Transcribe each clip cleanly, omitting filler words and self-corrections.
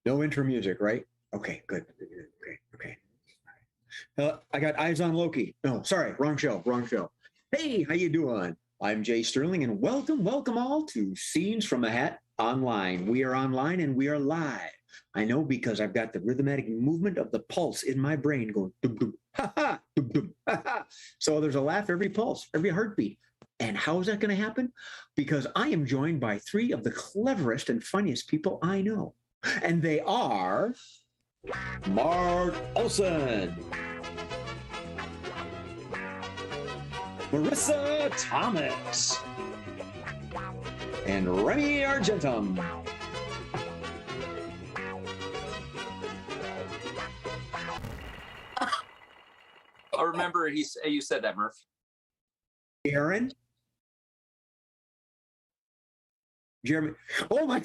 No intro music, right? Okay, good. Okay. I got Eyes on Loki. No, sorry, wrong show. Hey, how you doing? I'm Jay Sterling, and welcome all to Scenes from a Hat Online. We are online and we are live. I know because I've got the rhythmic movement of the pulse in my brain going dum dum ha ha dum dum ha ha. So there's a laugh every pulse, every heartbeat. And how is that going to happen? Because I am joined by three of the cleverest and funniest people I know. And they are Mark Olson, Marissa Thomas, and Remy Argentum. I remember you said that, Murph. Aaron? Jeremy? Oh my!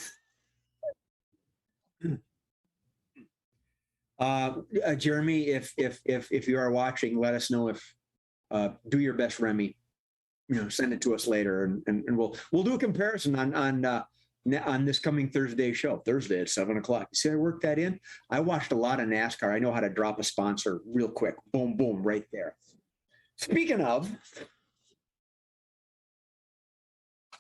Jeremy, if you are watching, let us know. If do your best, Remy. Send it to us later, and we'll do a comparison on this coming Thursday show. Thursday at 7:00. You see, I worked that in. I watched a lot of NASCAR. I know how to drop a sponsor real quick. Boom, boom, right there. Speaking of.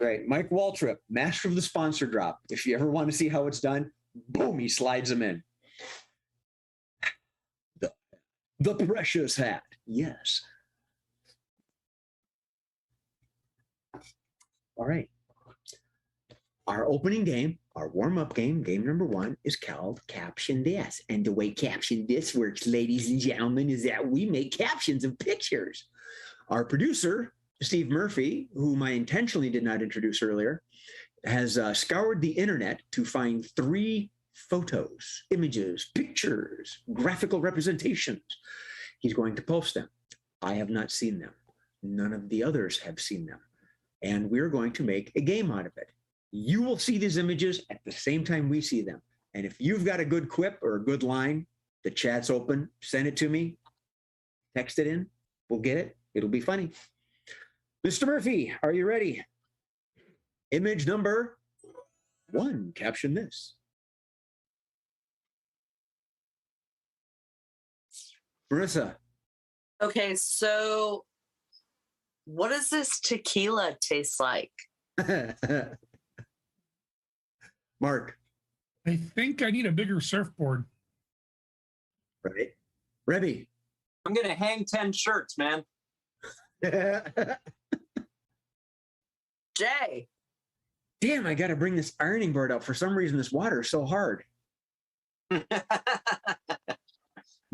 Right, Mike Waltrip, master of the sponsor drop. If you ever want to see how it's done, boom, he slides them in. The precious hat, yes. All right. Our opening game, our warm-up game, game number 1, is called Caption This. And the way Caption This works, ladies and gentlemen, is that we make captions of pictures. Our producer, Steve Murphy, whom I intentionally did not introduce earlier, has scoured the internet to find 3 photos, images, pictures, graphical representations. He's going to post them. I have not seen them. None of the others have seen them. And we're going to make a game out of it. You will see these images at the same time we see them. And if you've got a good quip or a good line, the chat's open, send it to me, text it in, we'll get it. It'll be funny. Mr. Murphy, are you ready? Image number 1, caption this. Marissa. Okay, so what does this tequila taste like? Mark. I think I need a bigger surfboard. Right. Remy. I'm going to hang 10 shirts, man. Jay. Damn, I got to bring this ironing board up. For some reason, this water is so hard.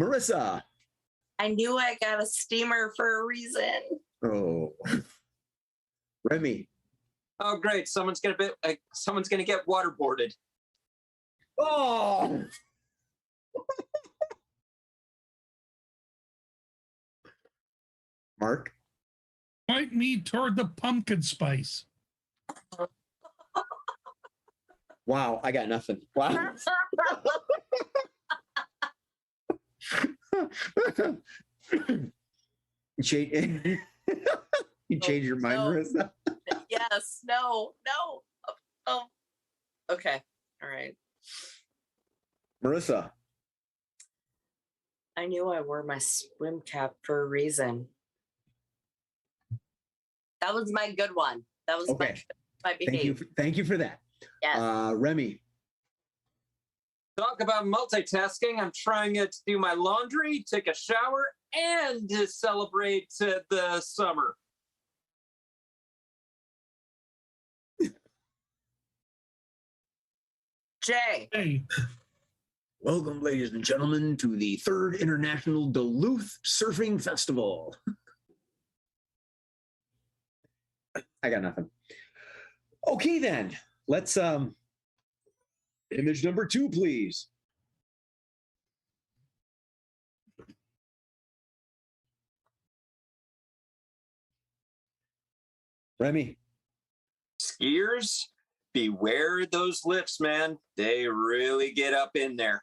Marissa. I knew I got a steamer for a reason. Oh. Remy. Oh, great. Someone's going to get waterboarded. Oh. Mark. Point me toward the pumpkin spice. Wow, I got nothing. Wow. You change your mind, no. Marissa? Yes, no. Oh. Okay, all right. Marissa. I knew I wore my swim cap for a reason. That was my good one. That was okay. my behavior. Thank you for that. Yes. Remy. Talk about multitasking. I'm trying to do my laundry, take a shower, and to celebrate the summer. Jay. Hey. Welcome, ladies and gentlemen, to the 3rd International Duluth Surfing Festival. I got nothing. Okay, then. Let's image number 2, please. Remy. Skiers, beware those lifts, man. They really get up in there.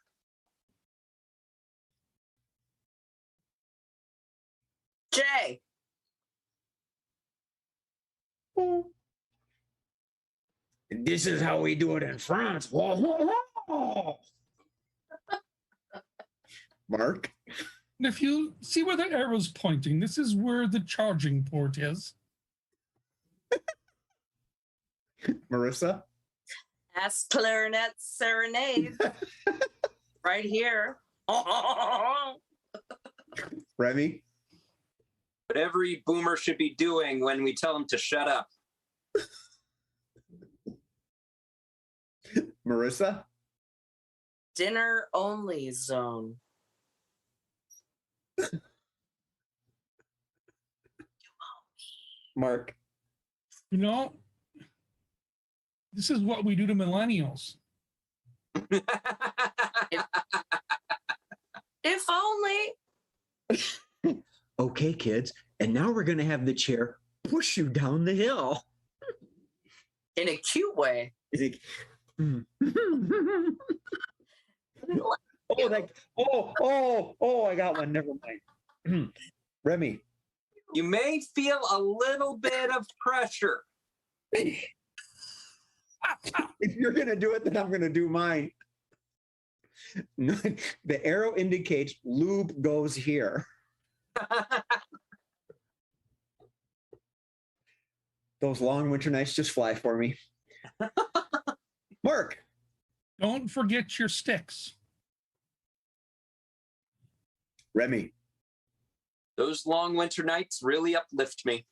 Jay. This is how we do it in France. Mark? And if you see where the arrow's pointing, this is where the charging port is. Marissa? Ask clarinet serenade. Right here. Remy? What every boomer should be doing when we tell them to shut up. Marissa? Dinner only zone. Mark? You know, this is what we do to millennials. If only. Okay, kids. And now we're going to have the chair push you down the hill. In a cute way. Is it? I got one. Never mind. Remy. You may feel a little bit of pressure. If you're going to do it, then I'm going to do mine. The arrow indicates lube goes here. Those long winter nights just fly for me. Mark. Don't forget your sticks. Remy. Those long winter nights really uplift me.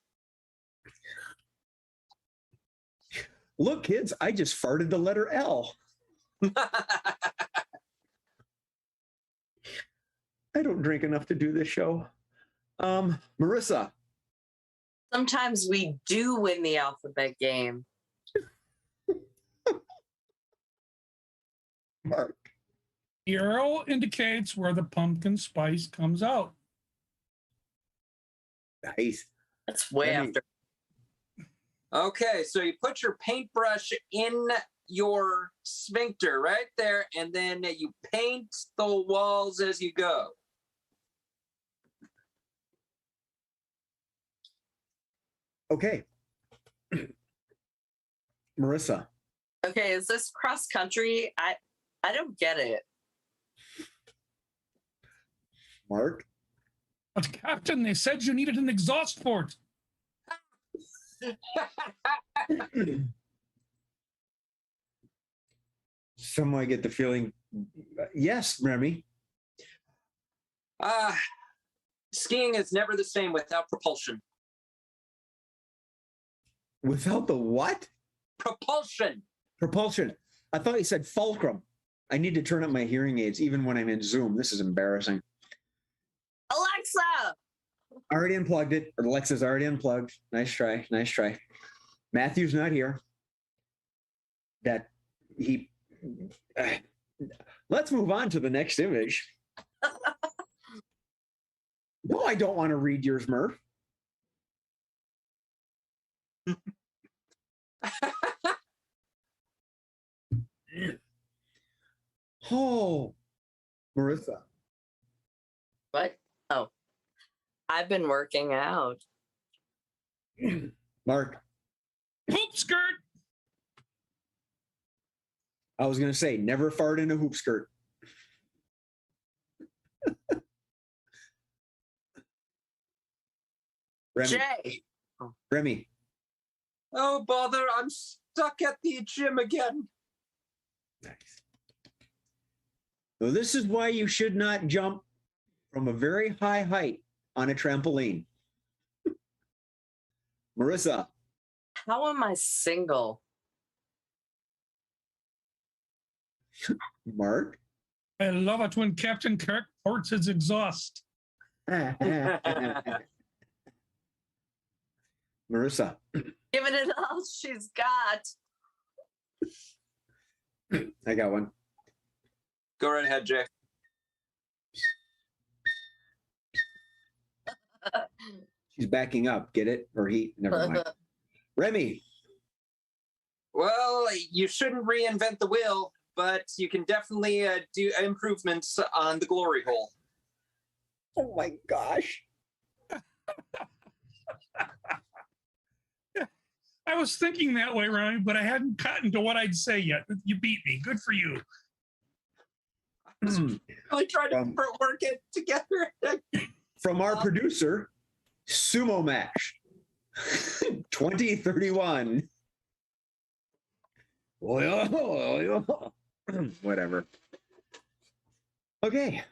Look, kids, I just farted the letter L. I don't drink enough to do this show. Marissa. Sometimes we do win the alphabet game. Mark. The arrow indicates where the pumpkin spice comes out. Nice. That's way Remy. after. Okay, so you put your paintbrush in your sphincter right there, and then you paint the walls as you go. Okay. Marissa. Okay, is this cross country? I don't get it. Mark. But Captain, they said you needed an exhaust port. Somehow I get the feeling. Yes, Remy. Skiing is never the same without propulsion. Without the what? Propulsion. Propulsion. I thought you said fulcrum. I need to turn up my hearing aids even when I'm in Zoom. This is embarrassing. Alexa! Already unplugged it. Alexa's already unplugged. Nice try. Nice try. Matthew's not here. Let's move on to the next image. No, I don't want to read yours, Murph. Oh, Marissa. What? Oh, I've been working out. Mark. Hoop skirt. I was going to say, never fart in a hoop skirt. Remy. Jay. Remy. Oh, bother, I'm stuck at the gym again. Nice. So this is why you should not jump from a very high height on a trampoline. Marissa. How am I single? Mark. I love it when Captain Kirk ports his exhaust. Marissa. Giving it all she's got. I got one. Go right ahead, Jay. She's backing up. Get it? Or he? Never mind. Remy. Well, you shouldn't reinvent the wheel, but you can definitely do improvements on the glory hole. Oh my gosh. I was thinking that way, Ryan, but I hadn't gotten to what I'd say yet. You beat me. Good for you. Really trying to work it together. From our producer, Sumo Mash 2031. Whatever. Okay.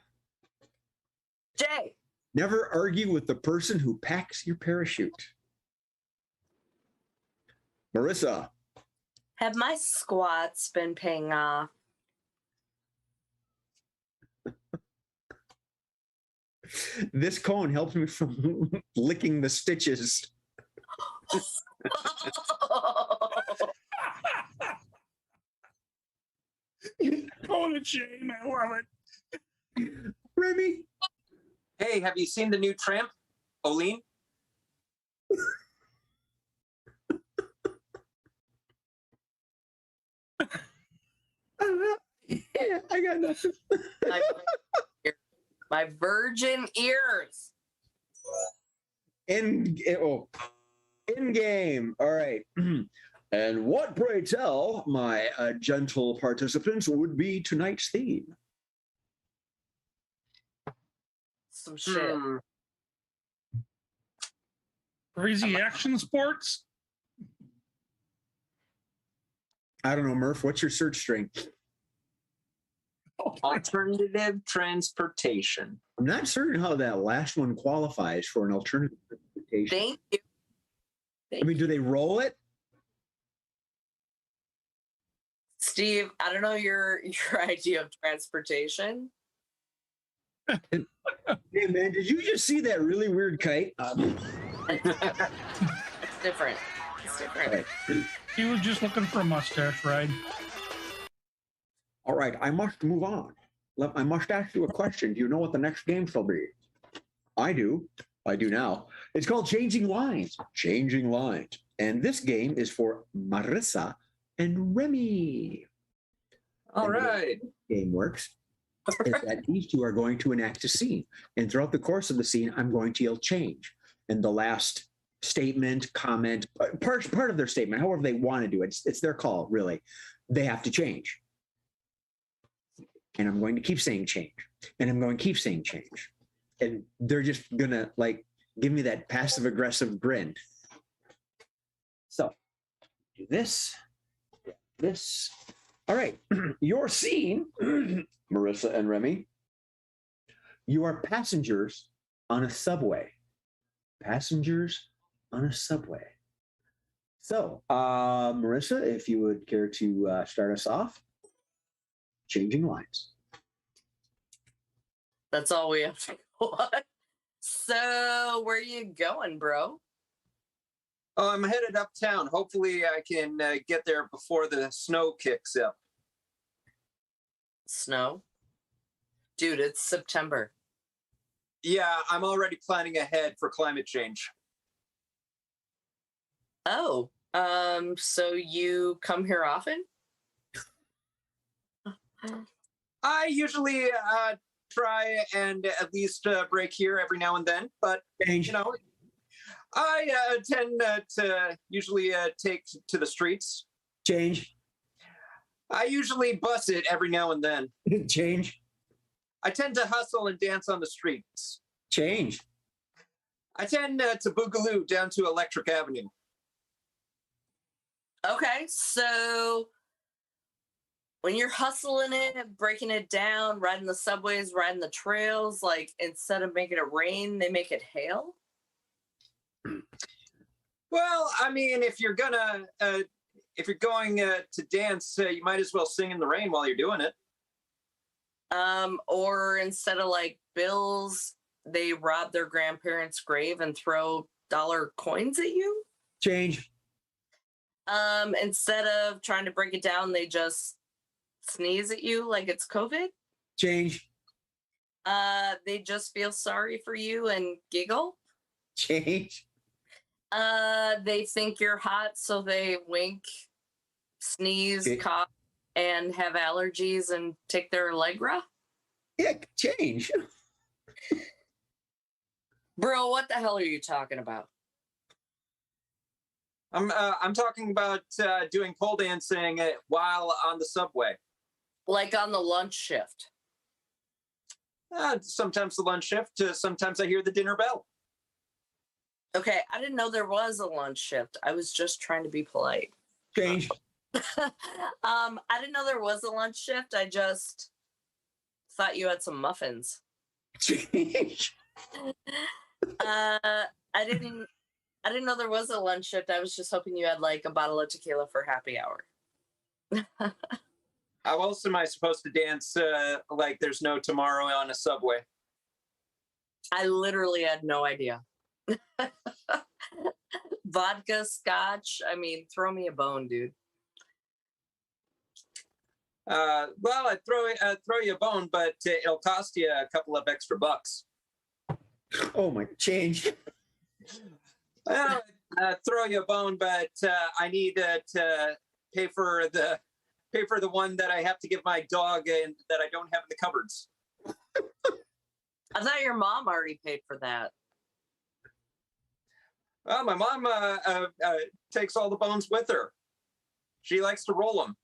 Jay. Never argue with the person who packs your parachute. Marissa. Have my squats been paying off? This cone helps me from licking the stitches. Oh, the shame. I love it. Remy. Hey, have you seen the new Tramp, Oline? Yeah, I got nothing. My virgin ears. In game. All right. And what, pray tell, my gentle participants, would be tonight's theme? Some shit. Crazy action sports. I don't know, Murph. What's your search string? Alternative transportation. I'm not certain how that last one qualifies for an alternative transportation. Thank you. I mean, do they roll it? Steve, I don't know your idea of transportation. Hey, man, did you just see that really weird kite? It's different. It's different. Right. He was just looking for a mustache ride. All right, I must move on. I must ask you a question. Do you know what the next game shall be? I do. I do now. It's called Changing Lines. Changing Lines. And this game is for Marissa and Remy. All and right. The game works is that these two are going to enact a scene. And throughout the course of the scene, I'm going to yell change. And the last statement, comment, part of their statement, however they want to do it, it's their call, really. They have to change. And I'm going to keep saying change. And I'm going to keep saying change. And they're just going to like give me that passive aggressive grin. So do this, this. All right. Your scene, Marissa and Remy, you are passengers on a subway. Passengers on a subway. So, Marissa, if you would care to start us off. Changing lines. That's all we have to go on. So, where are you going, bro? Oh, I'm headed uptown. Hopefully, I can get there before the snow kicks up. Snow? Dude, it's September. Yeah, I'm already planning ahead for climate change. Oh, so you come here often? I usually try and at least break here every now and then, but Change. you know, I tend to usually take to the streets. Change. I usually bus it every now and then. Change. I tend to hustle and dance on the streets. Change. I tend to boogaloo down to Electric Avenue. Okay, so when you're hustling it, breaking it down, riding the subways, riding the trails, like instead of making it rain, they make it hail? Well, I mean, if you're going to dance, you might as well sing in the rain while you're doing it. Or instead of like bills, they rob their grandparents' grave and throw dollar coins at you. Change. Instead of trying to break it down, they just sneeze at you like it's COVID. Change. They just feel sorry for you and giggle. Change. They think you're hot, so they wink, sneeze, cough, and have allergies and take their Allegra. Yeah, change. Bro, what the hell are you talking about? I'm talking about doing pole dancing while on the subway. Like on the lunch shift. Sometimes the lunch shift. Sometimes I hear the dinner bell. Okay, I didn't know there was a lunch shift. I was just trying to be polite. Change. I didn't know there was a lunch shift. I just thought you had some muffins. Change. I didn't know there was a lunch shift. I was just hoping you had like a bottle of tequila for happy hour. How else am I supposed to dance like there's no tomorrow on a subway? I literally had no idea. Vodka, scotch. I mean, throw me a bone, dude. Well, I'd throw you a bone, but it'll cost you a couple of extra bucks. Oh my, change. Well, throw you a bone, but I need to pay for the one that I have to give my dog and that I don't have in the cupboards. I thought your mom already paid for that. Well, my mom takes all the bones with her. She likes to roll them.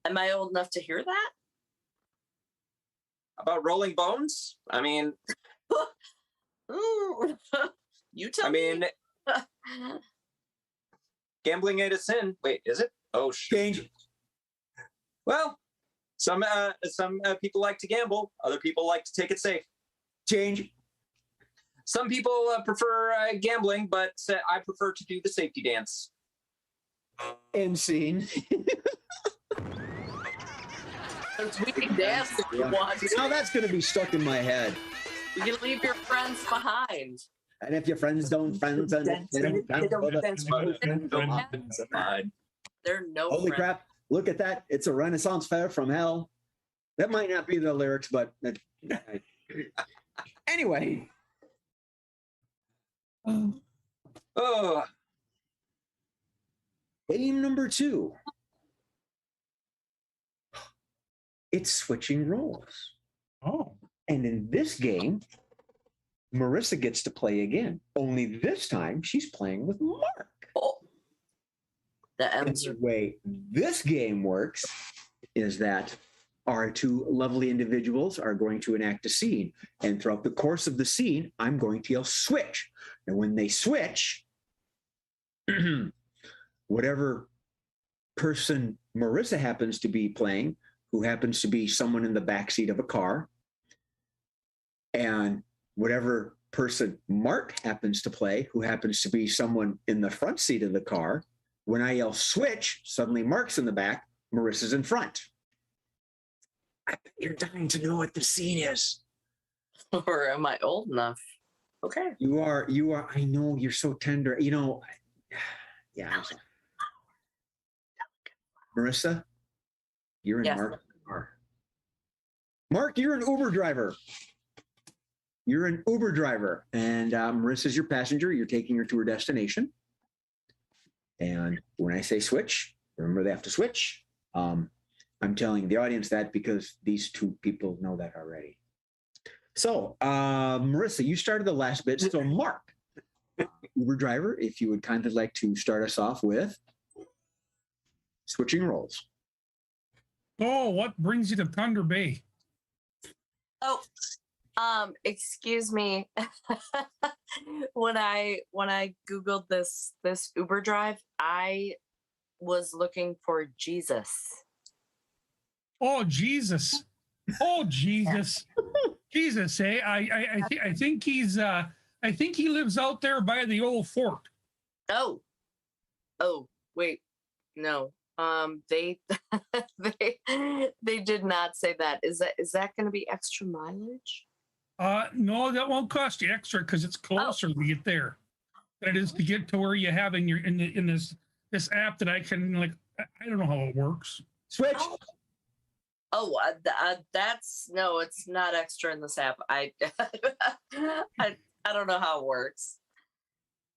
Am I old enough to hear that? About rolling bones? I mean, Ooh. You tell me. Gambling ain't a sin. Wait, is it? Oh, Change. Well, some people like to gamble. Other people like to take it safe. Change. Some people prefer gambling, but I prefer to do the safety dance. End scene. We can dance if you want. Now that's going to be stuck in my head. You can leave your friends behind. And if your friends don't friends, then They're no holy friends. crap! Look at that! It's a Renaissance fair from hell. That might not be the lyrics, but anyway. Oh, Game number 2. It's switching roles. Oh. And in this game, Marissa gets to play again. Only this time, she's playing with Mark. Oh. The And M's the are way this game works is that our two lovely individuals are going to enact a scene. And throughout the course of the scene, I'm going to yell switch. And when they switch, whatever person Marissa happens to be playing, who happens to be someone in the backseat of a car, and whatever person Mark happens to play, who happens to be someone in the front seat of the car, when I yell switch, suddenly Mark's in the back, Marissa's in front. I bet you're dying to know what the scene is. or am I old enough? Okay. You are, I know you're so tender. You know, yeah. Marissa, you're in Yes. Mark's car. Mark, you're an Uber driver. You're an Uber driver, and Marissa's your passenger. You're taking her to her destination. And when I say switch, remember they have to switch. I'm telling the audience that because these two people know that already. So, Marissa, you started the last bit. So, Mark, Uber driver, if you would kindly like to start us off with switching roles. Oh, what brings you to Thunder Bay? Oh, excuse me. when I Googled this Uber drive, I was looking for Jesus. Oh, Jesus. Oh, Jesus. Jesus, eh? I think he's I think he lives out there by the old fort. Oh, wait, no. They they did not say that. Is that going to be extra mileage? No, that won't cost you extra because it's closer to get there than it is to get to where you have in this app that I can like. I don't know how it works. Switch. Oh, that's no, it's not extra in this app. I don't know how it works.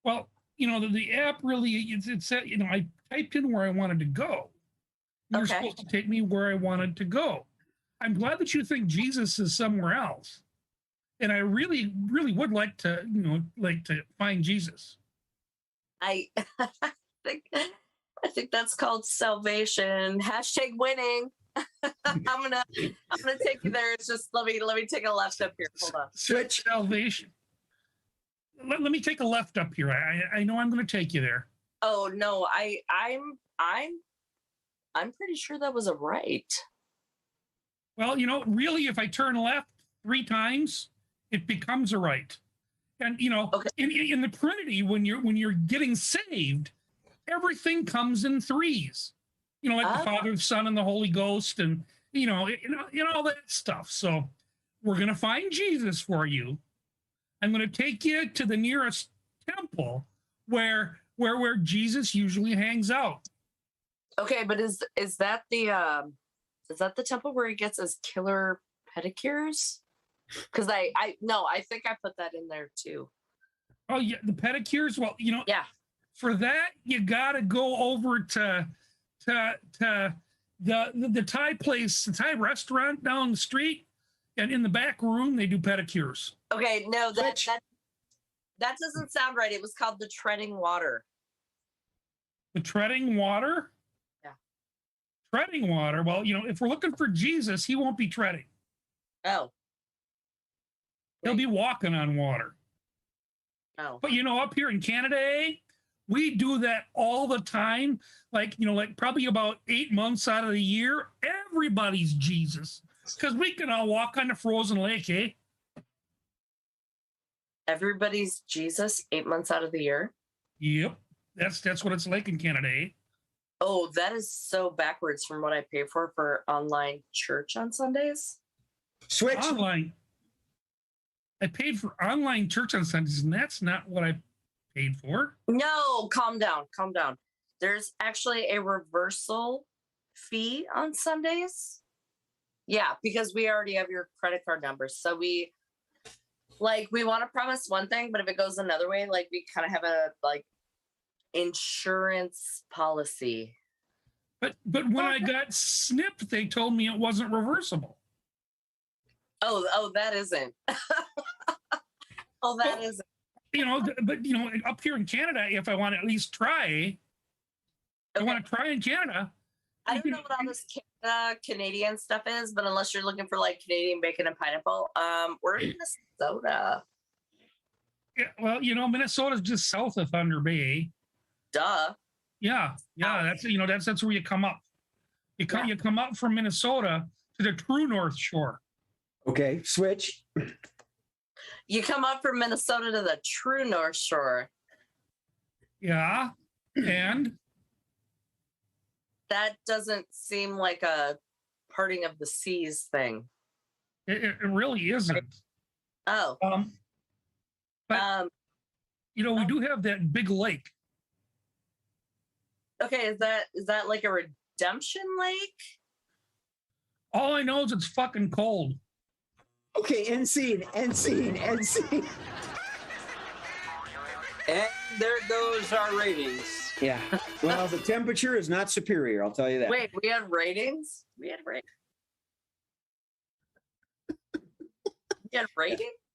Well, you know, the app really, it's you know, I typed in where I wanted to go. You're Okay. supposed to take me where I wanted to go. I'm glad that you think Jesus is somewhere else. And I really, really would like to, you know, like to find Jesus. I think that's called salvation. # winning. I'm gonna take you there. It's just let me take a left up here. Hold on. Switch salvation. Let me take a left up here. I know I'm going to take you there. Oh no, I'm pretty sure that was a right. Well, really, if I turn left 3 times, it becomes a right. And Okay. in the Trinity, when you're getting saved, everything comes in 3s. Like the Father, the Son, and the Holy Ghost, and all that stuff. So we're gonna find Jesus for you. I'm gonna take you to the nearest temple where Jesus usually hangs out. Okay, but is that the temple where he gets his killer pedicures? Because I think I put that in there too. Oh yeah, the pedicures. Well, Yeah. For that you gotta go over to the Thai place, the Thai restaurant down the street, and in the back room they do pedicures. Okay, no, that doesn't sound right. It was called the Treading Water. The Treading Water? Yeah. Treading water. Well, if we're looking for Jesus, he won't be treading. Oh. He'll be walking on water. Oh. But up here in Canada, we do that all the time. Like probably about 8 months out of the year, everybody's Jesus. Because we can all walk on the frozen lake, eh? Everybody's Jesus 8 months out of the year? Yep. That's what it's like in Canada, eh? Oh, that is so backwards from what I pay for online church on Sundays. Switch. Online. I paid for online church on Sundays, and that's not what I paid for. No, calm down. There's actually a reversal fee on Sundays. Yeah, because we already have your credit card numbers. So we want to promise one thing, but if it goes another way, we kind of have a insurance policy. But when I got snipped, they told me it wasn't reversible. Oh, that isn't. Isn't. But up here in Canada, if I want to at least try, I want to try in Canada. I don't know what all this Canadian stuff is, but unless you're looking for Canadian bacon and pineapple, we're in Minnesota. Yeah, well, Minnesota's just south of Thunder Bay. Duh. Yeah. That's where you come up. You come up from Minnesota to the true North Shore. Okay, switch. You come up from Minnesota to the true North Shore. Yeah, and that doesn't seem like a parting of the seas thing. It really isn't. Oh. But we do have that big lake. Okay, is that like a redemption lake? All I know is it's fucking cold. Okay, end scene. And there goes our ratings. Yeah. Well, the temperature is not superior, I'll tell you that. Wait, we had ratings? We had ratings?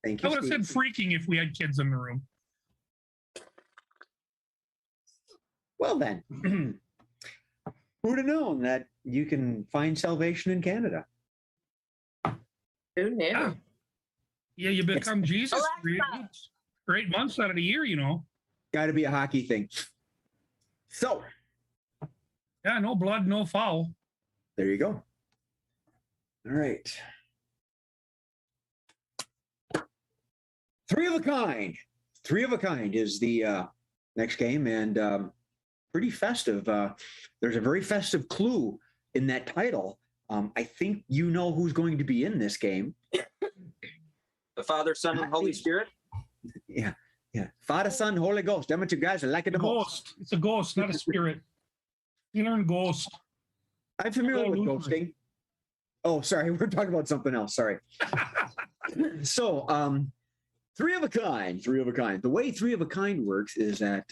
Thank you. I would have said freaking if we had kids in the room. Well then, who'd have known that you can find salvation in Canada? Who knew? Yeah, you become Jesus Alexa. for 8 months out of the year, Got to be a hockey thing. So, Yeah, no blood, no foul. there you go. All right. Three of a Kind. Three of a Kind is the next game, and pretty festive. There's a very festive clue in that title. I think you know who's going to be in this game. The Father, Son, and Holy Spirit. Yeah. Father, Son, Holy Ghost. Them are 2 guys that like it the most. Ghost. It's a ghost, not a spirit. You learn ghost. I'm familiar with ghosting. Oh, sorry. We're talking about something else. Sorry. So, Three of a Kind. The way Three of a Kind works is that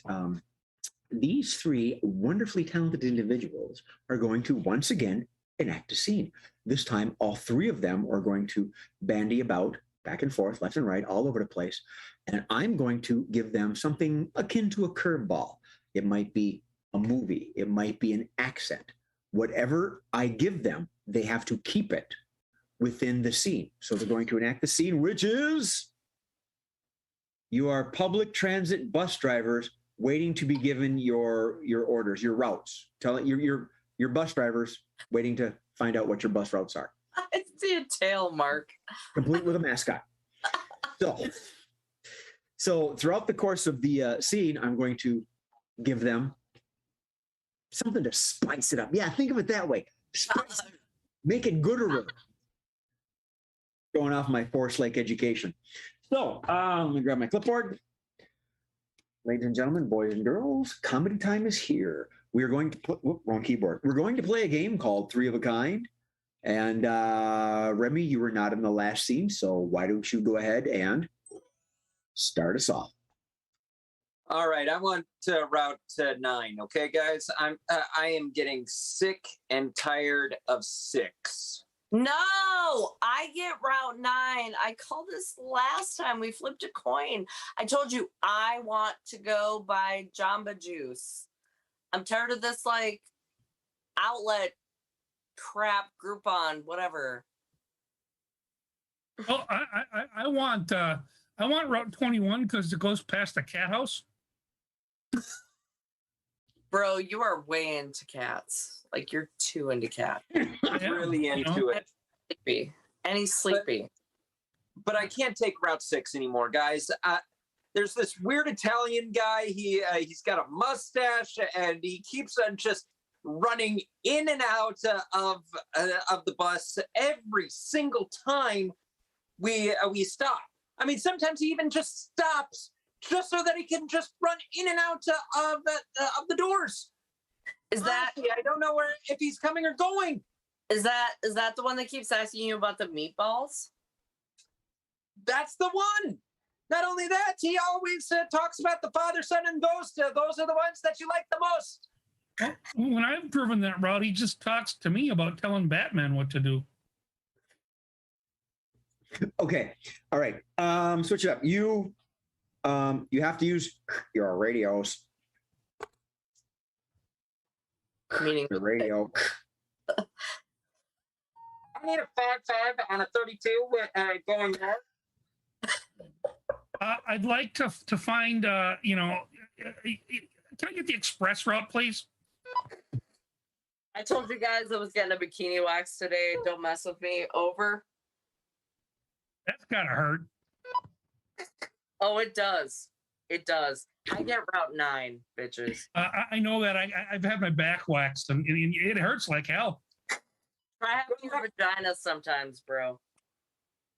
these 3 wonderfully talented individuals are going to once again enact a scene. This time, all 3 of them are going to bandy about back and forth, left and right, all over the place. And I'm going to give them something akin to a curveball. It might be a movie. It might be an accent. Whatever I give them, they have to keep it within the scene. So they're going to enact the scene, which is you are public transit bus drivers waiting to be given your orders, your routes. Tell it your bus drivers waiting to find out what your bus routes are. I see a tail mark. Complete with a mascot. So throughout the course of the scene, I'm going to give them something to spice it up. Yeah, think of it that way. Spice it up. Make it gooder. Going off my Forest Lake education. So let me grab my clipboard. Ladies and gentlemen, boys and girls, comedy time is here. We are going to put, wrong keyboard. We're going to play a game called Three of a Kind. And Remy, you were not in the last scene, so why don't you go ahead and start us off? All right, I want route 9. Okay, guys, I am getting sick and tired of 6. No, I get route 9. I called this last time. We flipped a coin. I told you I want to go buy Jamba Juice. I'm tired of this like outlet crap, Groupon, whatever. Oh, I want Route 21 because it goes past the cat house. Bro, you are way into cats. Like you're too into cats. Really into it. Sleepy. And he's sleepy. But I can't take Route 6 anymore, guys. There's this weird Italian guy. He's got a mustache and he keeps on just running in and out of the bus every single time we stop. I mean, sometimes he even just stops just so that he can just run in and out of the doors. Is that? Honestly, I don't know if he's coming or going. Is that the one that keeps asking you about the meatballs? That's the one. Not only that, he always talks about the Father, Son, and Ghost. Those are the ones that you like the most. When I've driven that route, he just talks to me about telling Batman what to do. Okay. All right. Switch it up. You have to use your radios. Meaning the radio. I need a 5.5 and a 32 going there. I'd like to find, can I get the express route, please? I told you guys I was getting a bikini wax today. Don't mess with me. Over. That's gotta hurt. Oh, it does. It does. I get Route 9, bitches. I know that. I've had my back waxed, and it hurts like hell. Try having your vagina sometimes, bro.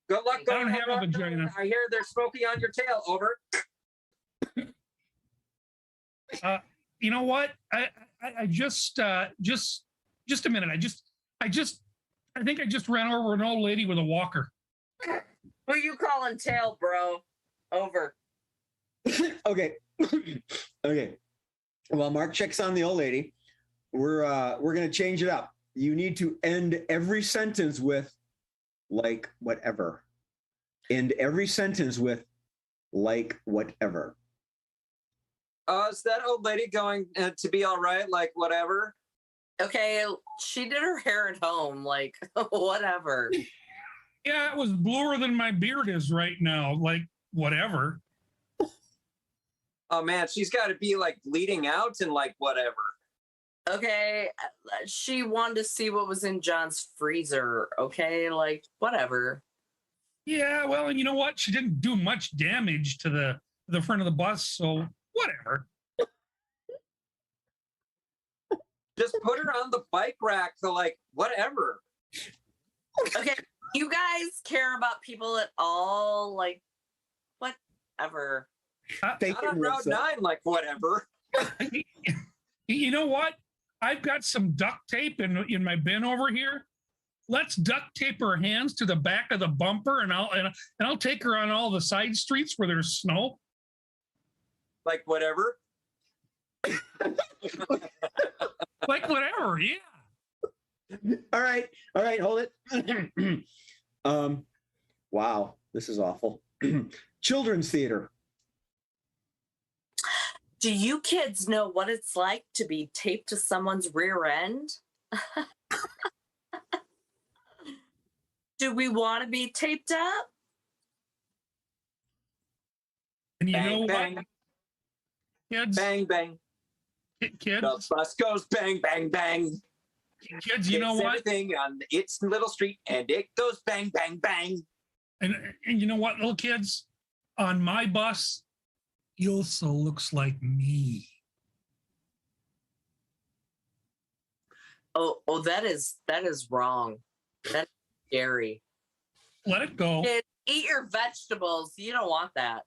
Good luck. I don't have a vagina. I hear they're smoky on your tail. Over. You know what? I just a minute. I think I just ran over an old lady with a walker. Who you calling tail, bro? Over. Okay. Okay. Well, Mark checks on the old lady. We're gonna change it up. You need to end every sentence with like whatever. End every sentence with like whatever. Is that old lady going to be all right? Like whatever. Okay, she did her hair at home. Like whatever. Yeah, it was bluer than my beard is right now. Like whatever. Oh man, she's got to be like bleeding out and like whatever. Okay, she wanted to see what was in John's freezer. Okay, like whatever. Yeah, well, and you know what? She didn't do much damage to the front of the bus, so whatever. Just put her on the bike rack to like whatever. Okay, you guys care about people at all? Like whatever. Not on Route 9, like whatever. You know what? I've got some duct tape in my bin over here. Let's duct tape her hands to the back of the bumper, and I'll take her on all the side streets where there's snow. Like whatever. Like whatever, yeah. All right, hold it. Wow, this is awful. Children's theater. Do you kids know what it's like to be taped to someone's rear end? Do we want to be taped up? And you Bang, know bang, what, kids? bang, bang. Kids, The bus goes bang, bang, bang. kids, you know Takes what? everything on its little street, and it goes bang, bang, bang. And you know what, little kids? On my bus, Ilsa looks like me. Oh, that is wrong. That's scary. Let it go. Kids, eat your vegetables. You don't want that.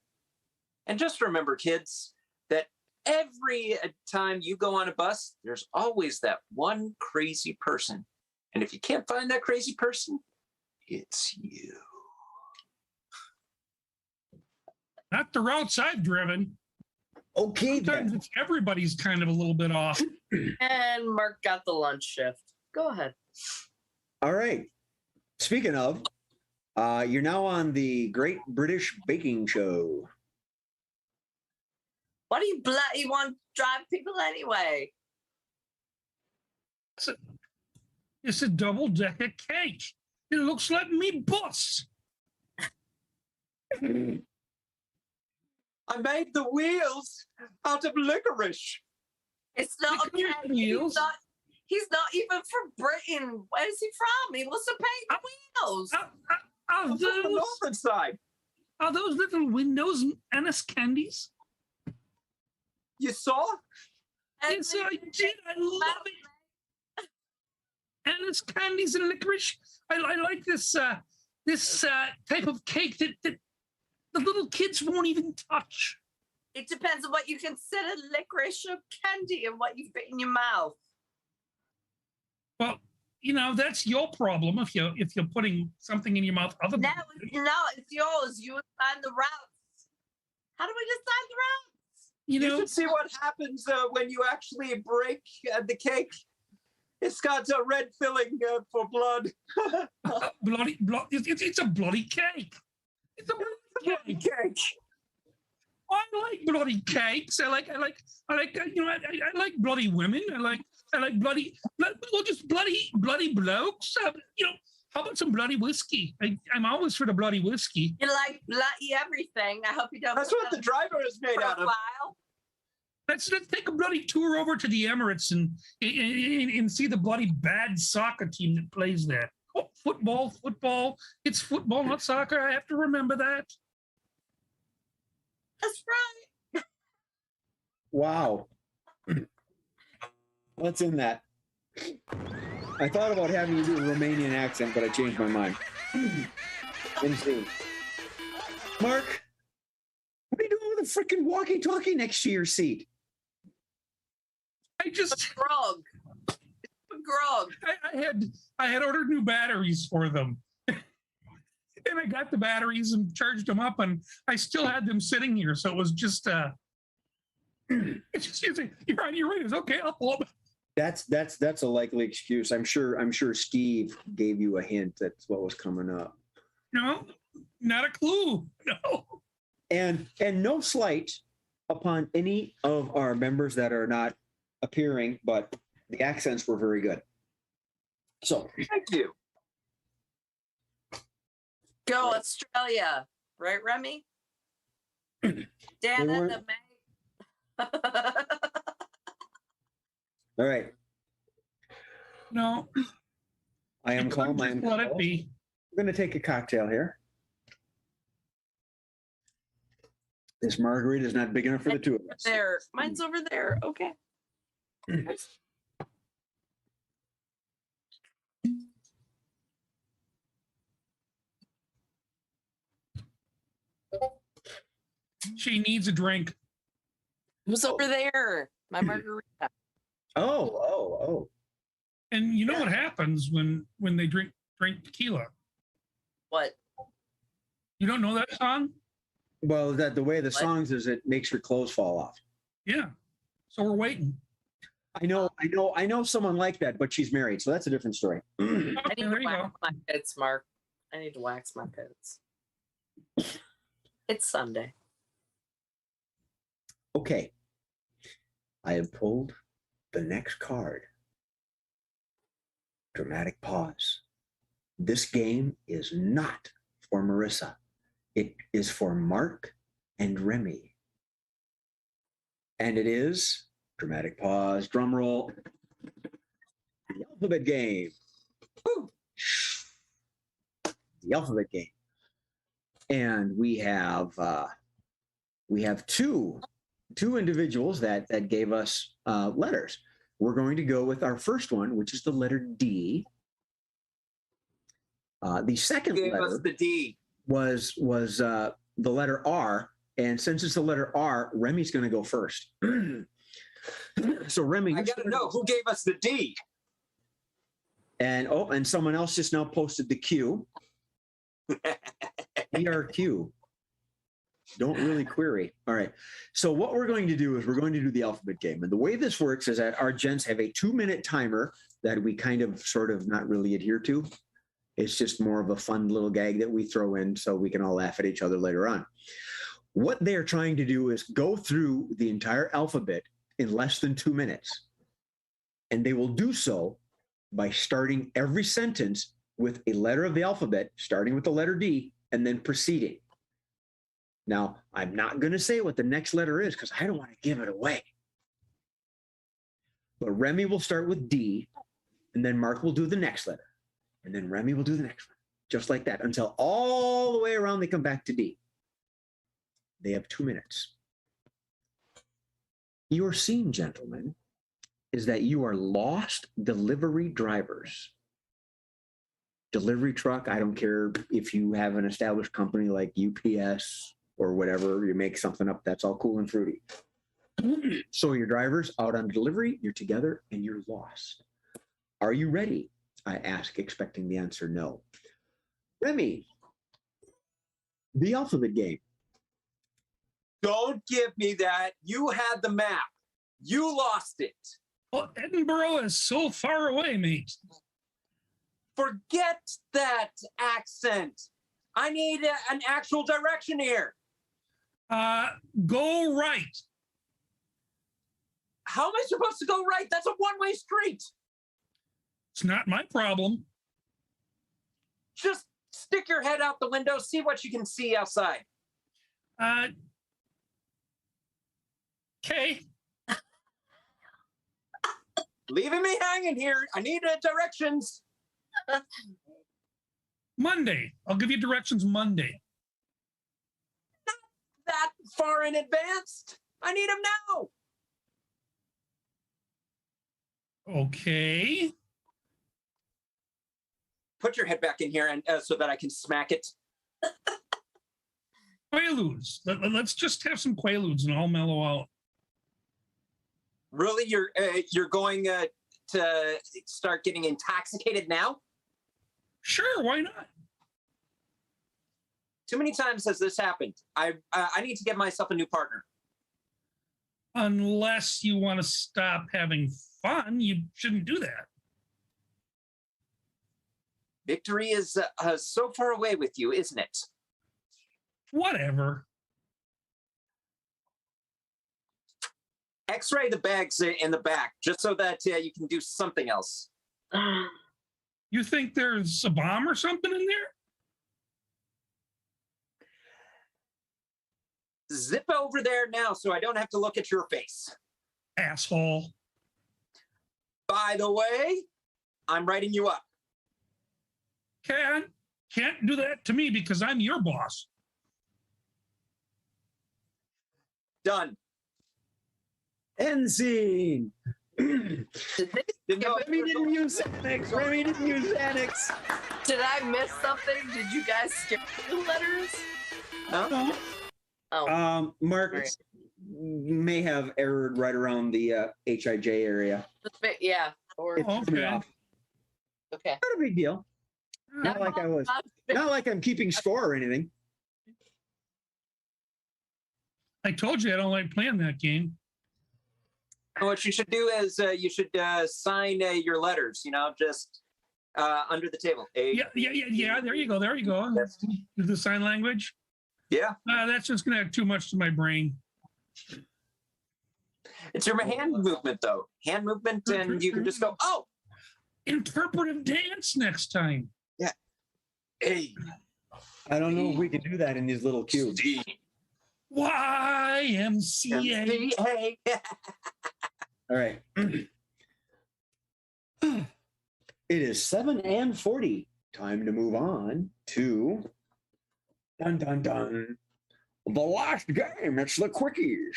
And just remember, kids, that every time you go on a bus, there's always that one crazy person. And if you can't find that crazy person, it's you. Not the routes I've driven. Okay, Sometimes then. it's everybody's kind of a little bit off. And Mark got the lunch shift. Go ahead. All right. Speaking of, you're now on the Great British Baking Show. Why do you bloody want to drive people anyway? It's a double-decker cake. It looks like me bus. I made the wheels out of licorice. It's not Licorice okay. wheels? He's not even from Britain. Where's he from? He must have paid the wheels. Are From the those, northern side. are those little windows Ennis candies? You saw? And Yes, I did. I love it. Ennis candies and licorice. I like this type of cake that the little kids won't even touch. It depends on what you consider licorice or candy and what you fit in your mouth. Well, you know, that's your problem if you're putting something in your mouth other than No, it's yours. You assign the routes. How do we decide the routes? you You know. should see what happens when you actually break the cake. It's got a red filling for blood. bloody. It's a bloody cake. It's a bloody cake. Cake. I like bloody cakes. I like you know I like bloody women. I like bloody well just bloody blokes. You know, how about some bloody whiskey? I'm always for the bloody whiskey. You like bloody everything. I hope you don't. That's put what that the driver is made out of. profile. Let's take a bloody tour over to the Emirates and see the bloody bad soccer team that plays there. Oh, football. It's football, not soccer. I have to remember that. That's right. Wow. What's in that? I thought about having you do a Romanian accent, but I changed my mind. MC. Mark, what are you doing with a freaking walkie-talkie next to your seat? I just Grog. Grog. I had ordered new batteries for them. And I got the batteries and charged them up, and I still had them sitting here. So it was just it's just you're on your radars. Okay, I'll pull up. That's a likely excuse. I'm sure Steve gave you a hint that's what was coming up. No, not a clue. No. And no slight upon any of our members that are not appearing, but the accents were very good. So Thank you. Go Australia. Right, Remy? Dan and the May. all right. No. I am calm. I Just am let it calm. be. I'm going to take a cocktail here. This margarita is not big enough for the two of us. There. Mine's over there. Okay. She needs a drink. Who's over there? My margarita. Oh. And you know what happens when they drink tequila? What? You don't know that song? Well, that the way the songs is, it makes your clothes fall off. Yeah. So we're waiting. I know someone like that, but she's married, so that's a different story. I Okay, need there to you wax go. my pits, Mark. I need to wax my pits. It's Sunday. Okay. I have pulled the next card. Dramatic pause. This game is not for Marissa. It is for Mark and Remy. And it is, dramatic pause, drum roll, the alphabet game. Woo! The alphabet game. And we have two individuals that gave us letters. We're going to go with our first one, which is the letter D. The second Gave letter us the D. was the letter R, and since it's the letter R, Remy's going to go first. So Remy, I got to know who gave us the D. And someone else just now posted the Q. ERQ. Don't really query. All right. So what we're going to do is we're going to do the alphabet game. And the way this works is that our gents have a 2-minute timer that we kind of sort of not really adhere to. It's just more of a fun little gag that we throw in so we can all laugh at each other later on. What they're trying to do is go through the entire alphabet in less than 2 minutes. And they will do so by starting every sentence with a letter of the alphabet, starting with the letter D, and then proceeding. Now, I'm not going to say what the next letter is because I don't want to give it away. But Remy will start with D, and then Mark will do the next letter. And then Remy will do the next one, just like that, until all the way around they come back to D. They have 2 minutes. Your scene, gentlemen, is that you are lost delivery drivers. Delivery truck, I don't care if you have an established company like UPS or whatever, you make something up, that's all cool and fruity. So your drivers out on delivery, you're together and you're lost. Are you ready? I ask, expecting the answer no. Remy, the alphabet game. Don't give me that. You had the map. You lost it. Well, Edinburgh is so far away, mate. Forget that accent. I need an actual direction here. Go right. How am I supposed to go right? That's a one-way street. It's not my problem. Just stick your head out the window, see what you can see outside. Okay. Leaving me hanging here. I need directions. Monday. I'll give you directions Monday. Not that far in advance. I need them now. Okay. Put your head back in here and so that I can smack it. Quaaludes. Let's just have some Quaaludes and I'll mellow out. Really, you're going to start getting intoxicated now? Sure, why not? Too many times has this happened. I need to get myself a new partner. Unless you want to stop having fun, you shouldn't do that. Victory is so far away with you, isn't it? Whatever. X-ray the bags in the back, just so that you can do something else. You think there's a bomb or something in there? Zip over there now so I don't have to look at your face. Asshole. By the way, I'm writing you up. Can't do that to me because I'm your boss. Done. End scene. Did Remy didn't use Xanax. Remy didn't use Xanax. I miss something? Did you guys skip the letters? No? Oh. Mark Right. may have errored right around the HIJ area. Yeah. Or, It threw me okay. off. okay. Not a big deal. Not like I was. Not like I'm keeping score or anything. I told you I don't like playing that game. What you should do is you should sign your letters, just under the table. Yeah. There you go. Yes. Do the sign language. Yeah. That's just gonna add too much to my brain. It's your hand movement, though. Hand movement, and you can just go, oh! Interpretive dance next time. A. I don't know if we can do that in these little cubes. C. YMCA. MCA. All right. It is 7:40. Time to move on to dun dun dun. The last game. It's the quickies.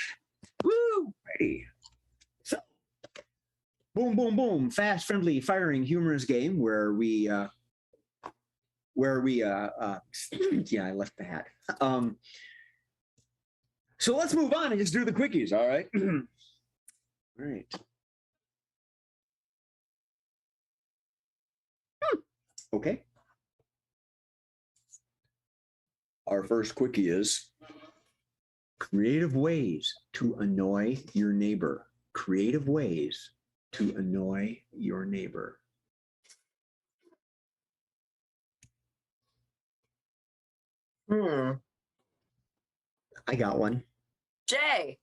Woo! Ready. So, boom, boom, boom. Fast, friendly, firing, humorous game where we yeah, I left the hat. So let's move on and just do the quickies. All right. All right. Okay. Our first quickie is creative ways to annoy your neighbor. Creative ways to annoy your neighbor. Hmm. I got one. Jay.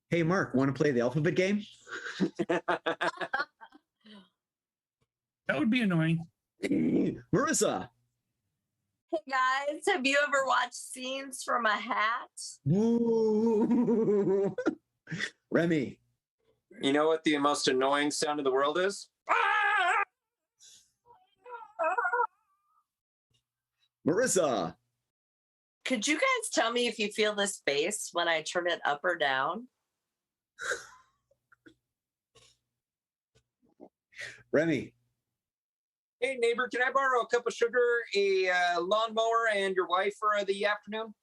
Hey, Mark, want to play the alphabet game? That would be annoying. Marissa. Hey guys, have you ever watched Scenes from a Hat? Woo. Remy. You know what the most annoying sound in the world is? Marissa. Could you guys tell me if you feel this bass when I turn it up or down? Remy. Hey, neighbor, can I borrow a cup of sugar, a lawnmower, and your wife for the afternoon?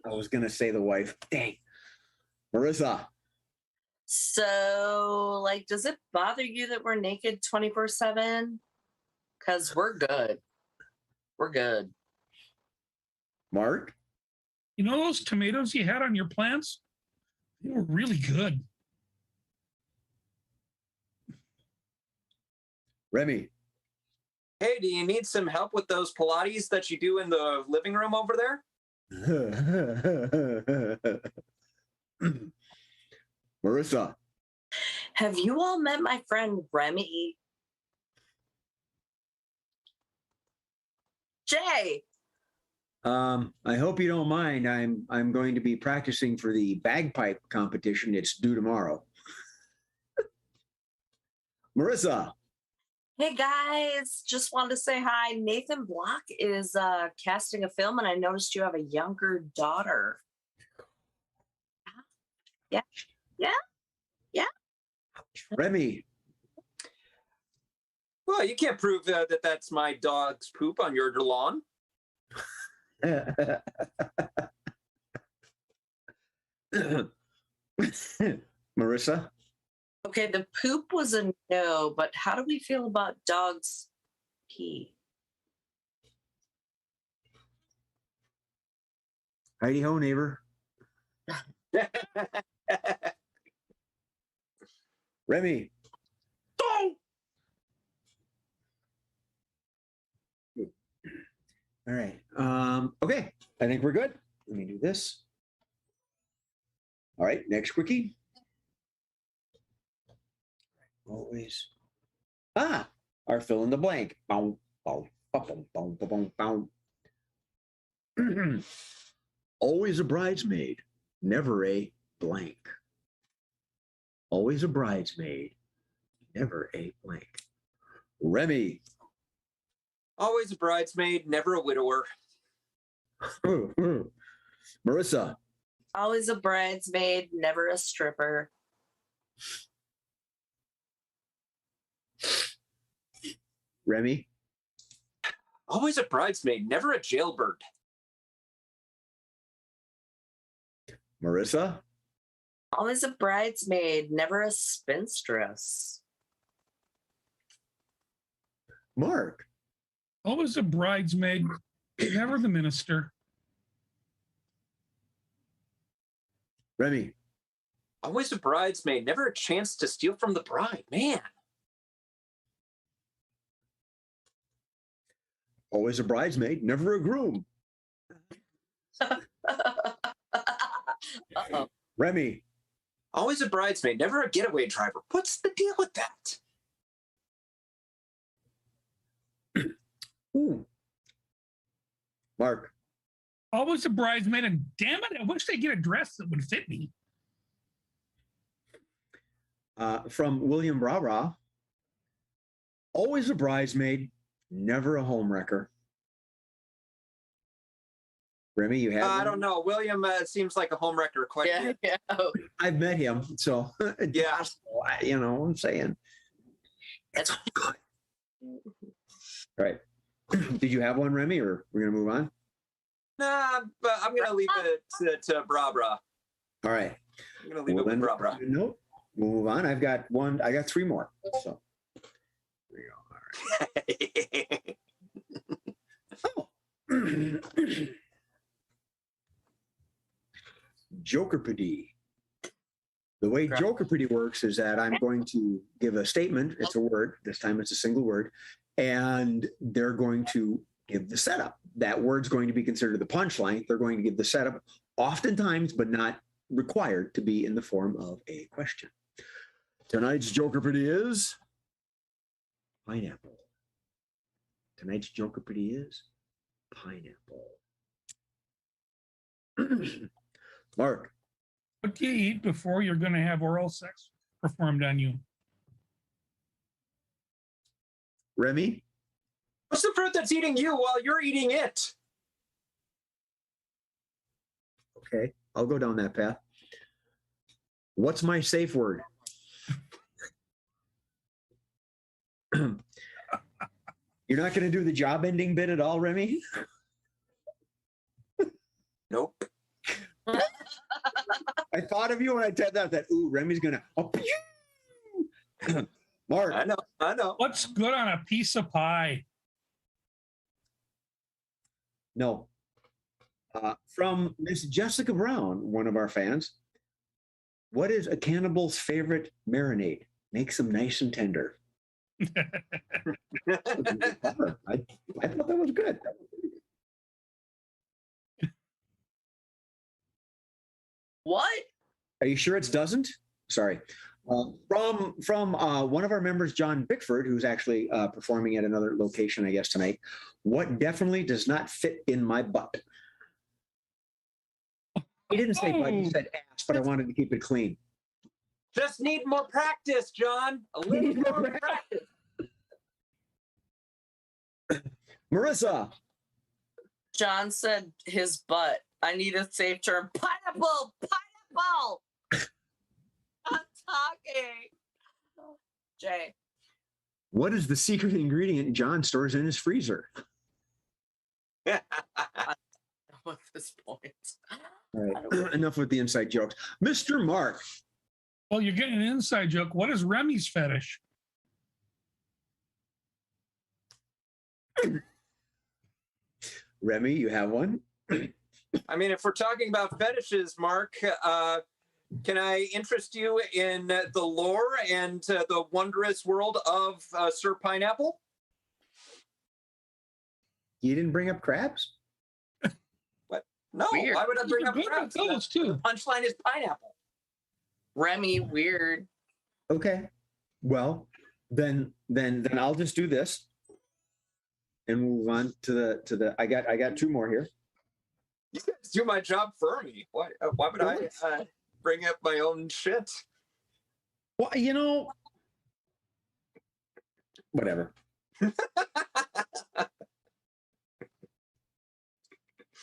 I was going to say the wife. Dang. Marissa. So, like, does it bother you that we're naked 24/7? Because we're good. We're good. Mark. You know those tomatoes you had on your plants? They were really good. Remy. Hey, do you need some help with those Pilates that you do in the living room over there? Marissa. Have you all met my friend Remy? Jay. I hope you don't mind. I'm going to be practicing for the bagpipe competition. It's due tomorrow. Marissa. Hey guys, just wanted to say hi. Nathan Block is casting a film, and I noticed you have a younger daughter. Yeah. Remy. Well, you can't prove that that's my dog's poop on your lawn. Marissa. Okay, the poop was a no, but how do we feel about dogs pee? Heidi ho, neighbor. Remy. Oh! All right. Okay. I think we're good. Let me do this. All right. Next quickie. Always. Our fill in the blank. Bow, bow, bow, bow, bow, bow, bow. Always a bridesmaid, never a blank. Always a bridesmaid, never a blank. Remy. Always a bridesmaid, never a widower. Marissa. Always a bridesmaid, never a stripper. Remy. Always a bridesmaid, never a jailbird. Marissa. Always a bridesmaid, never a spinstress. Mark. Always a bridesmaid, never the minister. Remy. Always a bridesmaid, never a chance to steal from the bride. Man. Always a bridesmaid, never a groom. Uh-oh. Remy. Always a bridesmaid, never a getaway driver. What's the deal with that? Ooh. Mark. Always a bridesmaid, and damn it, I wish they get a dress that would fit me. From William Brabra. Always a bridesmaid, never a homewrecker. Remy, you have? I don't know. William seems like a homewrecker. Quite. Yeah. I've met him, so Yeah. you know what I'm saying. It's good. All right. Did you have one, Remy, or we're gonna move on? Nah, but I'm gonna leave it to Bra Bra. All right. I'm gonna leave it with Bra Bra. No, we'll move on. I got 3 more. So there you go. All right. Oh. Jokerpedy. The way Jokerpedy works is that I'm going to give a statement. It's a word. This time it's a single word. And they're going to give the setup. That word's going to be considered the punchline. They're going to give the setup, oftentimes, but not required to be in the form of a question. Tonight's Jokerpedy is pineapple. Tonight's Jokerpedy is pineapple. Mark. What do you eat before you're going to have oral sex performed on you? Remy? What's the fruit that's eating you while you're eating it? Okay, I'll go down that path. What's my safe word? You're not going to do the job ending bit at all, Remy? Nope. I thought of you when I said that ooh, Remy's going to. Oh, Mark. I know. What's good on a piece of pie? No. From Miss Jessica Brown, one of our fans. What is a cannibal's favorite marinade? Makes them nice and tender. I thought that was good. What? Are you sure it doesn't? Sorry. From one of our members, John Bickford, who's actually performing at another location, I guess, tonight. What definitely does not fit in my butt? He didn't say butt, he said ass, but I wanted to keep it clean. Just need more practice, John. A little more practice. Marissa. John said his butt. I need a safe term. Pineapple! Pineapple! I'm talking. Jay. What is the secret ingredient John stores in his freezer? At this point. All right. Enough with the inside jokes. Mr. Mark. Well, you're getting an inside joke. What is Remy's fetish? Remy, you have one? I mean, if we're talking about fetishes, Mark, can I interest you in the lore and the wondrous world of Sir Pineapple? You didn't bring up crabs? What? No, Weird. why would I bring up crabs? Those too. The punchline is pineapple. Remy, weird. Okay. Well, then I'll just do this and move on to the I got 2 more here. You guys do my job for me. Why would I bring up my own shit? Well, you know, whatever.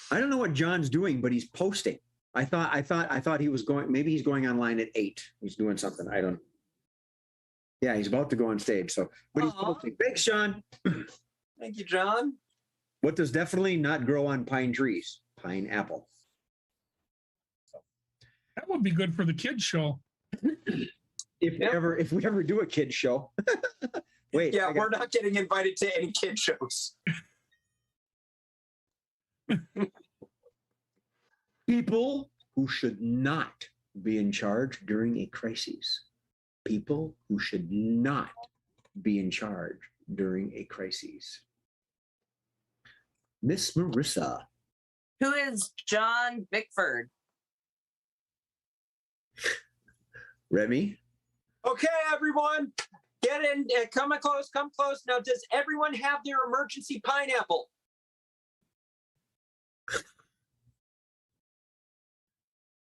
I don't know what John's doing, but he's posting. I thought he was going. Maybe he's going online at 8. He's doing something. I don't. Yeah, he's about to go on stage. So, but he's posting. Thanks, John. Thank you, John. What does definitely not grow on pine trees? Pineapple. That would be good for the kids show. If we ever do a kids show. Wait. Yeah, we're not getting invited to any kid shows. People who should not be in charge during a crisis. People who should not be in charge during a crisis. Miss Marissa. Who is John Bickford? Remy. Okay, everyone. Get in. Come close. Come close. Now, does everyone have their emergency pineapple?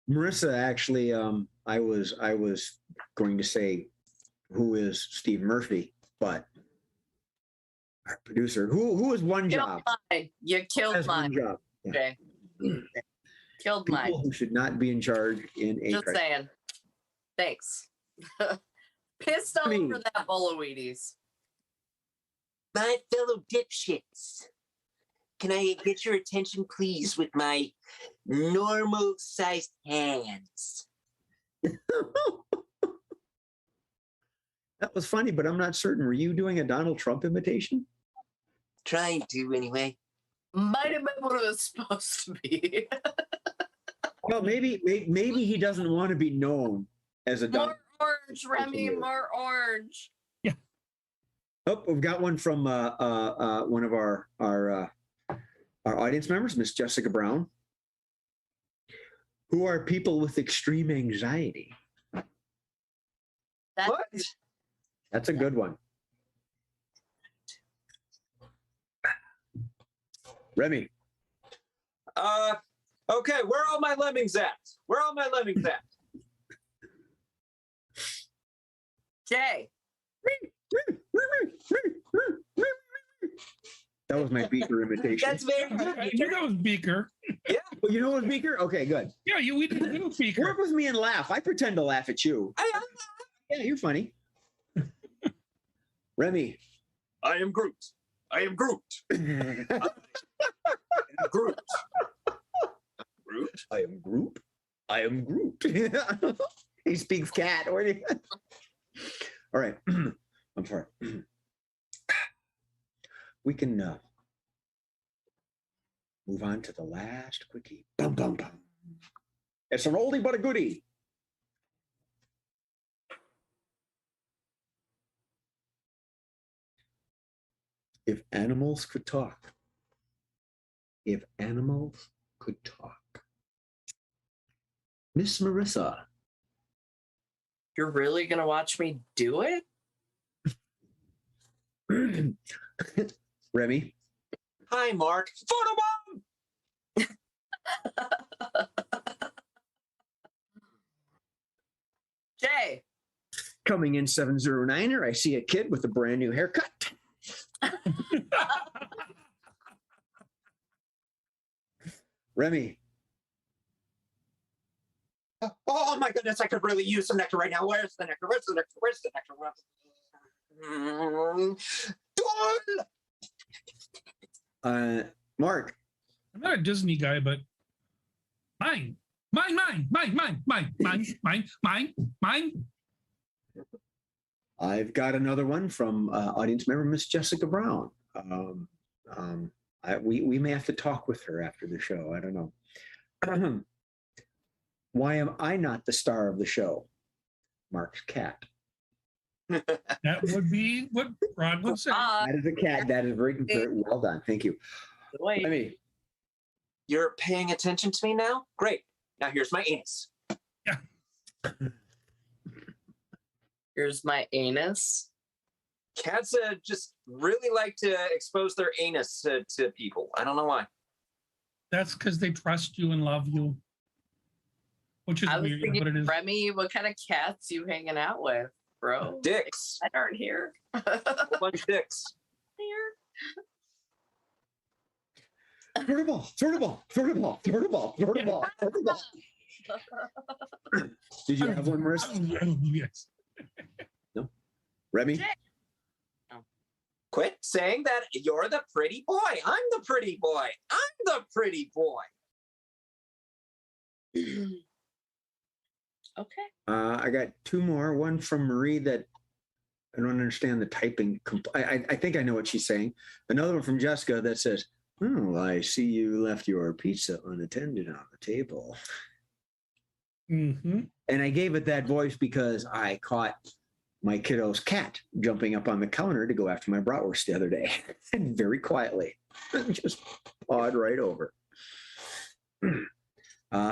Marissa, actually, I was going to say who is Steve Murphy, but our producer, who has one job? Mine. You killed Has one mine. job. Yeah. Okay. Killed People mine. who should not be in charge in a Just crisis. saying. Thanks. Pissed all over that bowl of Wheaties. My fellow dipshits, can I get your attention, please, with my normal-sized hands? That was funny, but I'm not certain. Were you doing a Donald Trump imitation? Trying to, anyway. Might have been what it was supposed to be. Well, maybe he doesn't want to be known as a Donald. More orange, Remy. More orange. Yeah. Oh, we've got one from one of our audience members, Miss Jessica Brown. Who are people with extreme anxiety? What? That's a good one. Remy. Okay, where are all my lemmings at? Where are all my lemmings at? Jay. That was my Beaker imitation. That's very good. I knew that was Beaker. Yeah. Well, you know what, Beaker? Okay, good. Yeah, we did a little Beaker. Work with me and laugh. I pretend to laugh at you. Yeah, you're funny. Remy. I am Groot. I am Groot. Groot. Groot. I am Groot. I am Groot. He speaks cat. All right. I'm sorry. We can move on to the last quickie. Bum, bum, bum. It's an oldie but a goodie. If animals could talk. If animals could talk. Miss Marissa. You're really going to watch me do it? Remy. Hi, Mark. Photobomb! Jay. Coming in 709er, I see a kid with a brand new haircut. Remy. Oh my goodness, I could really use some nectar right now. Where's the nectar? Where's the nectar? Where's the nectar? Mark. I'm not a Disney guy, but mine. I've got another one from audience member Miss Jessica Brown. We may have to talk with her after the show. I don't know. Why am I not the star of the show? Mark's cat. That would be what Rod would say. That is a cat. That is very well done. Thank you. Wait. I mean, You're paying attention to me now? Great. Now here's my anus. Yeah. Here's my anus. Cats just really like to expose their anus to people. I don't know why. That's because they trust you and love you. Which is I was weird, thinking, but it is. Remy, what kind of cats you hanging out with, bro? Dicks. That aren't here. A whole bunch of dicks. Here. throw the ball. Did you have one, Marissa? Yes. No. Remy? Quit saying that you're the pretty boy. I'm the pretty boy. I'm the pretty boy. Okay. I got two more. One from Marie that I don't understand the typing. I think I know what she's saying. Another one from Jessica that says, "Oh, I see you left your pizza unattended on the table." Mm-hmm. And I gave it that voice because I caught my kiddo's cat jumping up on the counter to go after my bratwurst the other day, and very quietly, just pawed right over.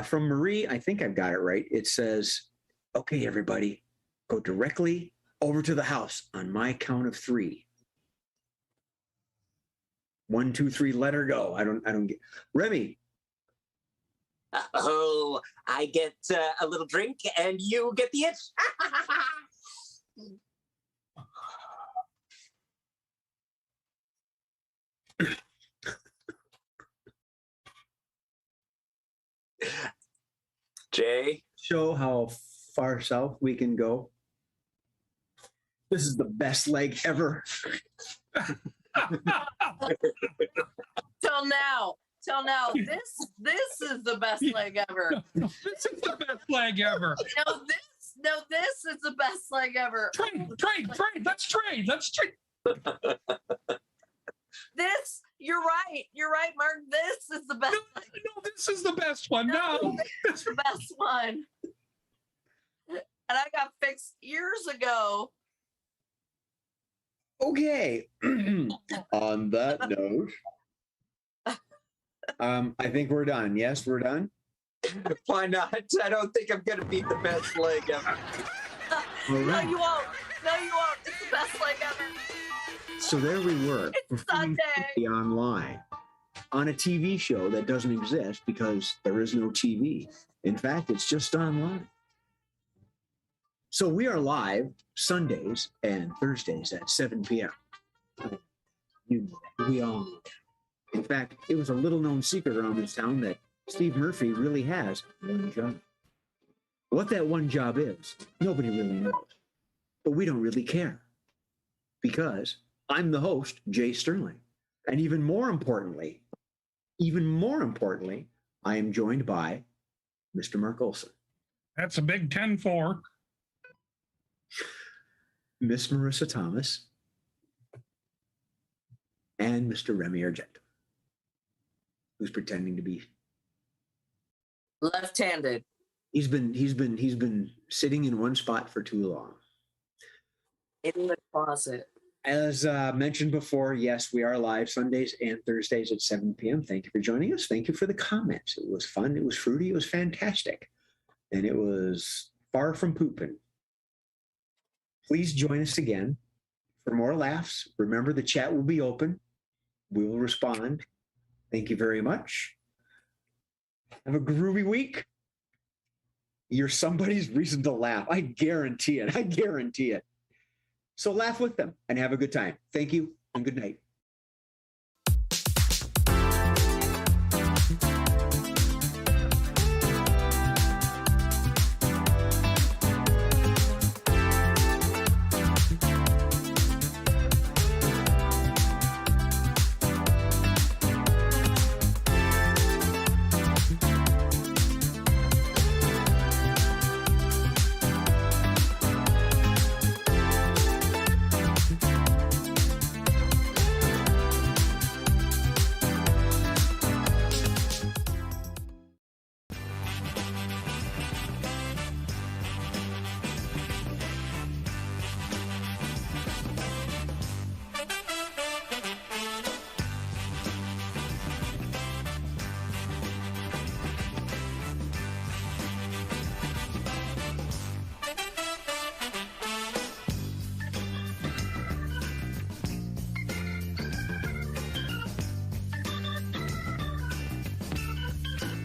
From Marie, I think I've got it right. It says, "Okay, everybody, go directly over to the house on my count of 3. 1, 2, 3, let her go. I don't get Remy. Oh, I get a little drink and you get the itch. Jay, Show how far south we can go. This is the best leg ever. Till now. This is the best leg ever. No, this is the best leg ever. This is the best leg ever. Trade. Let's trade. This, you're right, Mark. This is the best. No, this is the best one. No. This is the best one. And I got fixed years ago. Okay. On that note, I think we're done. Yes, we're done. why not? I don't think I'm going to beat the best leg ever. All No, right. you won't. It's the best leg ever. So there we were. It's performing Sunday. online on a TV show that doesn't exist because there is no TV. In fact, it's just online. So we are live Sundays and Thursdays at 7 p.m. You know that. We all know that. In fact, it was a little known secret around this town that Steve Murphy really has one job. What that one job is, nobody really knows. But we don't really care because I'm the host, Jay Sterling. And even more importantly, I am joined by Mr. Mark Olson, That's a big 10-4. Miss Marissa Thomas, and Mr. Remy Argento, who's pretending to be. Left-handed. He's been sitting in one spot for too long. In the closet. As mentioned before, yes, we are live Sundays and Thursdays at 7 p.m. Thank you for joining us. Thank you for the comments. It was fun. It was fruity. It was fantastic. And it was far from pooping. Please join us again for more laughs. Remember, the chat will be open. We will respond. Thank you very much. Have a groovy week. You're somebody's reason to laugh. I guarantee it. So laugh with them and have a good time. Thank you and good night.